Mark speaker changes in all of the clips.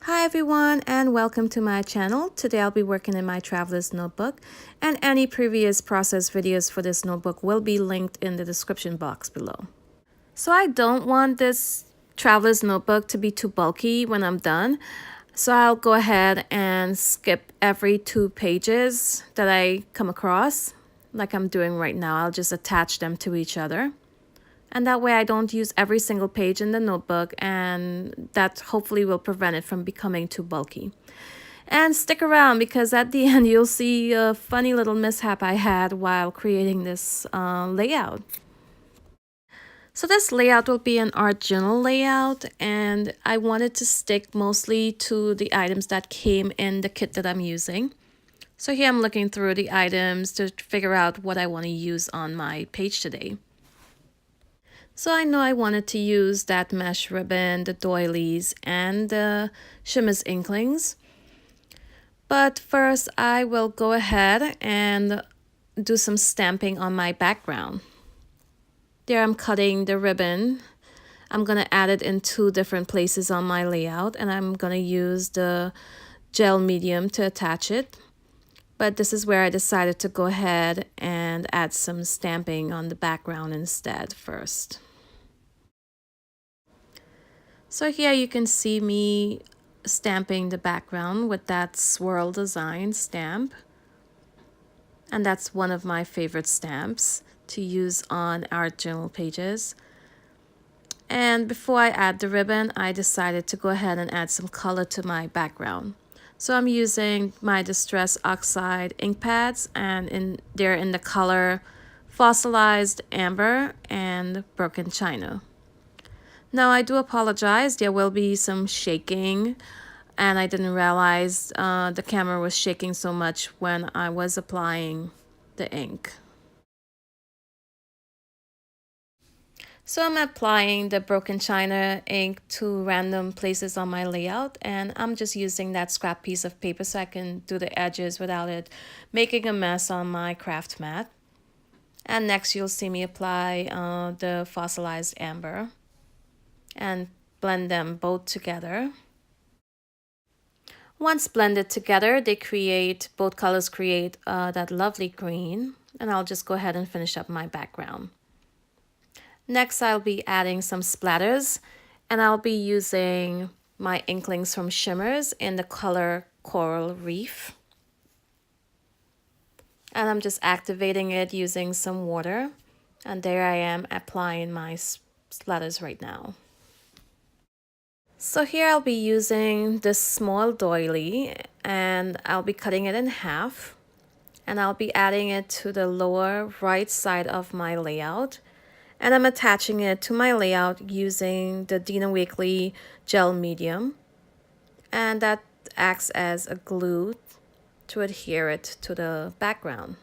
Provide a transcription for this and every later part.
Speaker 1: Hi everyone and welcome to my channel. Today I'll be working in my traveler's notebook, and any previous process videos for this notebook will be linked in the description box below. So I don't want this traveler's notebook to be too bulky when I'm done. So I'll go ahead and skip every 2 pages that I come across, like I'm doing right now. I'll just attach them to each other. And that way I don't use every single page in the notebook, and that hopefully will prevent it from becoming too bulky. And stick around because at the end you'll see a funny little mishap I had while creating this layout. So this layout will be an art journal layout, and I wanted to stick mostly to the items that came in the kit that I'm using. So here I'm looking through the items to figure out what I want to use on my page today. So I know I wanted to use that mesh ribbon, the doilies, and the Shimmer's Inklings. But first I will go ahead and do some stamping on my background. There I'm cutting the ribbon. I'm going to add it in 2 different places on my layout, and I'm going to use the gel medium to attach it. But this is where I decided to go ahead and add some stamping on the background instead first. So here you can see me stamping the background with that swirl design stamp. And that's one of my favorite stamps to use on art journal pages. And before I add the ribbon, I decided to go ahead and add some color to my background. So I'm using my Distress Oxide ink pads, and they're in the color Fossilized Amber and Broken China. Now I do apologize, there will be some shaking, and I didn't realize the camera was shaking so much when I was applying the ink. So I'm applying the Broken China ink to random places on my layout, and I'm just using that scrap piece of paper so I can do the edges without it making a mess on my craft mat. And next you'll see me apply the Fossilized Amber and blend them both together. Once blended together, both colors create that lovely green, and I'll just go ahead and finish up my background. Next, I'll be adding some splatters, and I'll be using my inklings from Shimmers in the color Coral Reef. And I'm just activating it using some water, and there I am applying my splatters right now. So here I'll be using this small doily, and I'll be cutting it in half, and I'll be adding it to the lower right side of my layout, and I'm attaching it to my layout using the Dina Wakley gel medium, and that acts as a glue to adhere it to the background.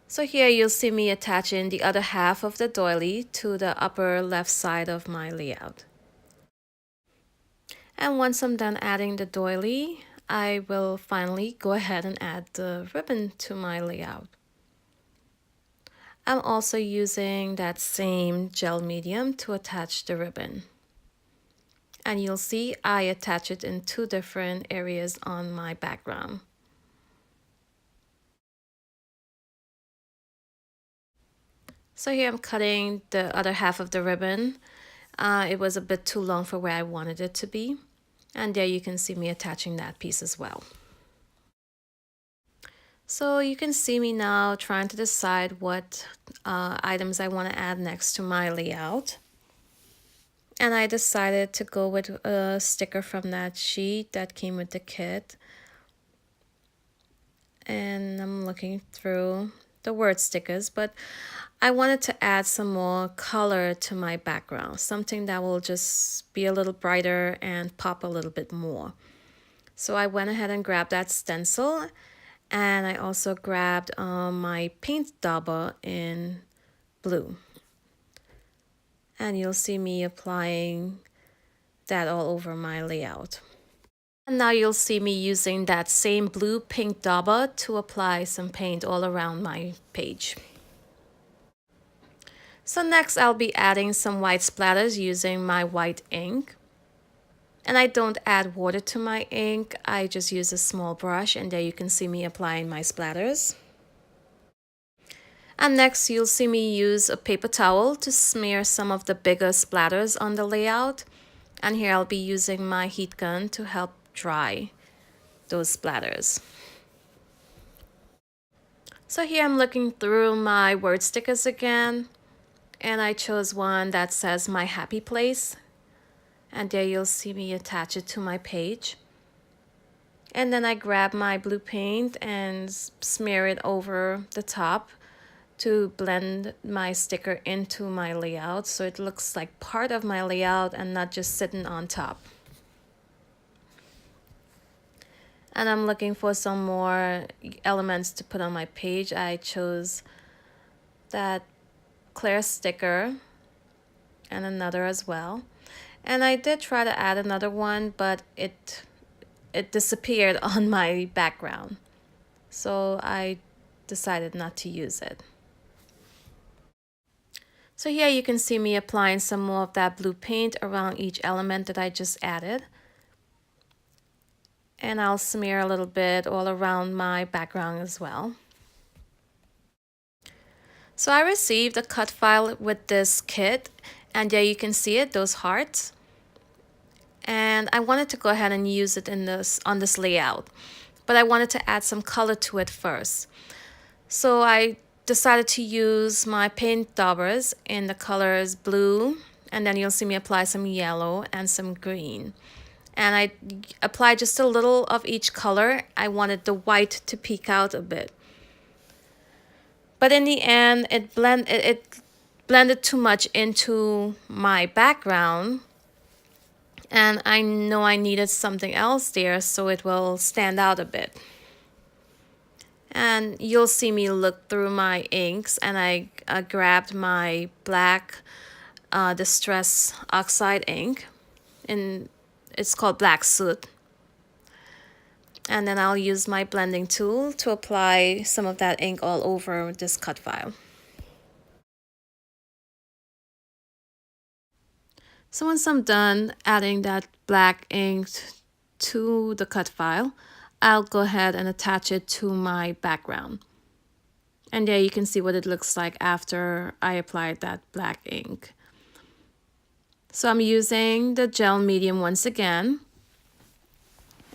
Speaker 1: So here you'll see me attaching the other half of the doily to the upper left side of my layout. And once I'm done adding the doily, I will finally go ahead and add the ribbon to my layout. I'm also using that same gel medium to attach the ribbon. And you'll see I attach it in 2 different areas on my background. So here I'm cutting the other half of the ribbon. It was a bit too long for where I wanted it to be. And there you can see me attaching that piece as well. So you can see me now trying to decide what items I want to add next to my layout. And I decided to go with a sticker from that sheet that came with the kit. And I'm looking through the word stickers, but I wanted to add some more color to my background, something that will just be a little brighter and pop a little bit more. So I went ahead and grabbed that stencil, and I also grabbed my paint dauber in blue. And you'll see me applying that all over my layout. And now you'll see me using that same blue pink dauber to apply some paint all around my page. So next I'll be adding some white splatters using my white ink. And I don't add water to my ink. I just use a small brush, and there you can see me applying my splatters. And next you'll see me use a paper towel to smear some of the bigger splatters on the layout. And here I'll be using my heat gun to help dry those splatters. So here I'm looking through my word stickers again, and I chose one that says my happy place. And there you'll see me attach it to my page. And then I grab my blue paint and smear it over the top to blend my sticker into my layout so it looks like part of my layout and not just sitting on top. And I'm looking for some more elements to put on my page. I chose that clear sticker and another as well. And I did try to add another one, but it disappeared on my background. So I decided not to use it. So here you can see me applying some more of that blue paint around each element that I just added. And I'll smear a little bit all around my background as well. So I received a cut file with this kit, and there you can see it, those hearts. And I wanted to go ahead and use it on this layout, but I wanted to add some color to it first. So I decided to use my paint daubers in the colors blue, and then you'll see me apply some yellow and some green. And I applied just a little of each color. I wanted the white to peek out a bit. But in the end, it blended too much into my background. And I know I needed something else there so it will stand out a bit. And you'll see me look through my inks, and I grabbed my black Distress Oxide ink, and it's called Black Soot. And then I'll use my blending tool to apply some of that ink all over this cut file. So once I'm done adding that black ink to the cut file, I'll go ahead and attach it to my background. And there you can see what it looks like after I applied that black ink. So I'm using the gel medium once again.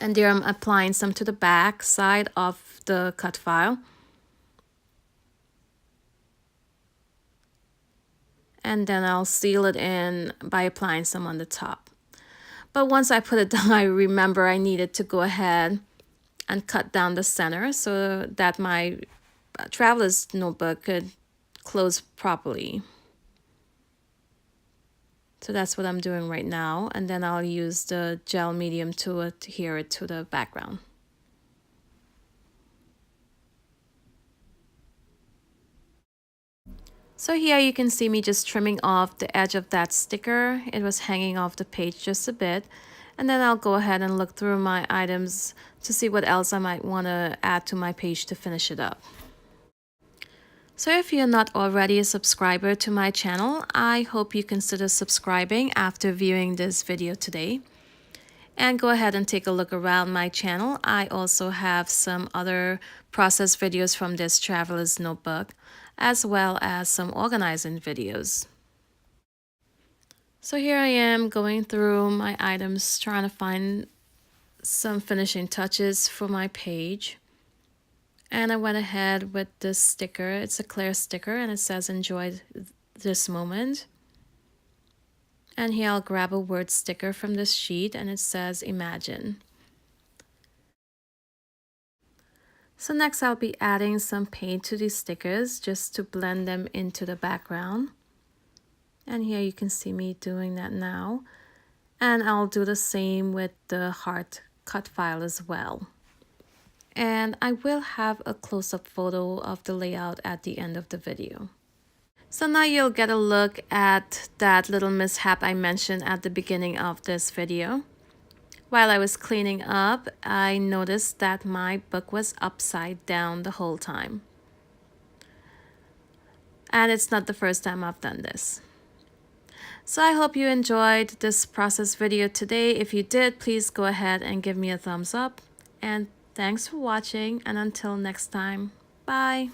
Speaker 1: And there I'm applying some to the back side of the cut file. And then I'll seal it in by applying some on the top. But once I put it down, I remember I needed to go ahead and cut down the center so that my traveler's notebook could close properly. So that's what I'm doing right now, and then I'll use the gel medium to adhere it to the background. So here you can see me just trimming off the edge of that sticker. It was hanging off the page just a bit. And then I'll go ahead and look through my items to see what else I might want to add to my page to finish it up. So if you're not already a subscriber to my channel, I hope you consider subscribing after viewing this video today. And go ahead and take a look around my channel. I also have some other process videos from this traveler's notebook, as well as some organizing videos. So here I am going through my items, trying to find some finishing touches for my page. And I went ahead with this sticker. It's a clear sticker, and it says enjoy this moment. And here I'll grab a word sticker from this sheet, and it says imagine. So next I'll be adding some paint to these stickers just to blend them into the background. And here you can see me doing that now. And I'll do the same with the heart cut file as well. And I will have a close-up photo of the layout at the end of the video. So now you'll get a look at that little mishap I mentioned at the beginning of this video. While I was cleaning up, I noticed that my book was upside down the whole time. And it's not the first time I've done this. So I hope you enjoyed this process video today. If you did, please go ahead and give me a thumbs up. And thanks for watching, and until next time, bye.